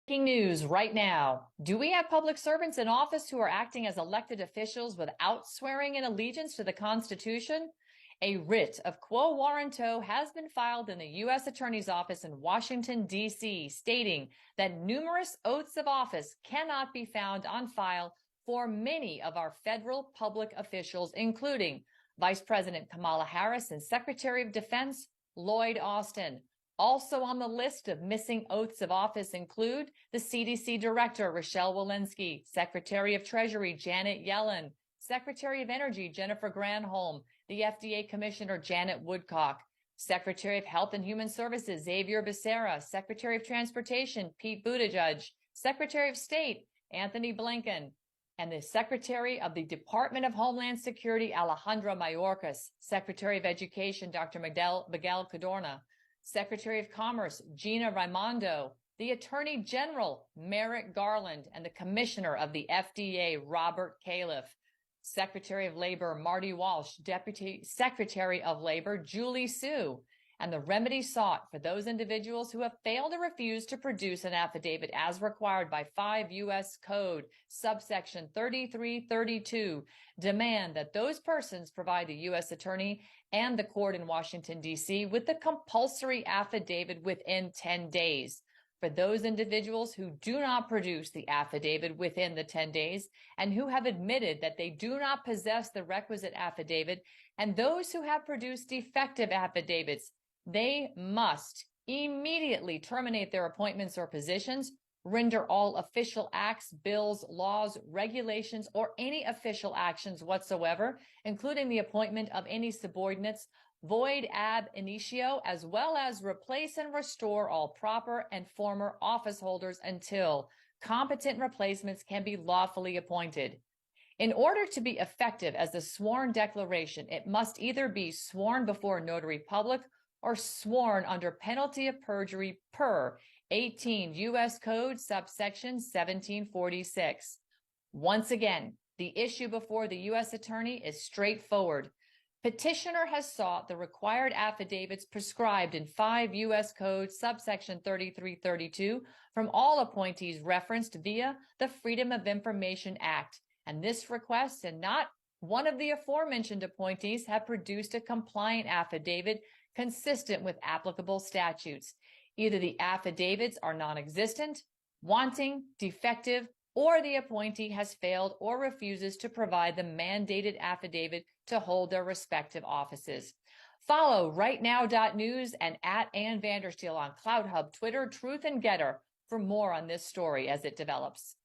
Breaking news right now. Do we have public servants in office who are acting as elected officials without swearing in allegiance to the Constitution? A writ of quo warranto has been filed in the U.S. Attorney's Office in Washington, D.C., stating that numerous oaths of office cannot be found on file for many of our federal public officials, including Vice President Kamala Harris and Secretary of Defense Lloyd Austin. Also on the list of missing oaths of office include the CDC Director, Rochelle Walensky, Secretary of Treasury, Janet Yellen, Secretary of Energy, Jennifer Granholm, the FDA Commissioner, Janet Woodcock, Secretary of Health and Human Services, Xavier Becerra, Secretary of Transportation, Pete Buttigieg, Secretary of State, Anthony Blinken, and the Secretary of the Department of Homeland Security, Alejandro Mayorkas, Secretary of Education, Dr. Miguel Cadorna, Secretary of Commerce, Gina Raimondo, the Attorney General, Merrick Garland, and the Commissioner of the FDA, Robert Califf, Secretary of Labor, Marty Walsh, Deputy Secretary of Labor, Julie Su, and the remedy sought for those individuals who have failed or refused to produce an affidavit as required by 5 U.S. Code, subsection 3332, demand that those persons provide the U.S. Attorney and the court in Washington, D.C. with the compulsory affidavit within 10 days. For those individuals who do not produce the affidavit within the 10 days and who have admitted that they do not possess the requisite affidavit, and those who have produced defective affidavits, they must immediately terminate their appointments or positions, render all official acts, bills, laws, regulations, or any official actions whatsoever, including the appointment of any subordinates, void ab initio, as well as replace and restore all proper and former office holders until competent replacements can be lawfully appointed. In order to be effective as a sworn declaration, it must either be sworn before a notary public or sworn under penalty of perjury per 18 U.S. Code subsection 1746. Once again, the issue before the U.S. Attorney is straightforward. Petitioner has sought the required affidavits prescribed in 5 U.S. Code subsection 3332 from all appointees referenced via the Freedom of Information Act, and this request and not one of the aforementioned appointees have produced a compliant affidavit consistent with applicable statutes. Either the affidavits are non-existent, wanting, defective, or the appointee has failed or refuses to provide the mandated affidavit to hold their respective offices. Follow rightnow.news and at Ann Vandersteel on CloutHub, Twitter, Truth, and Getter for more on this story as it develops.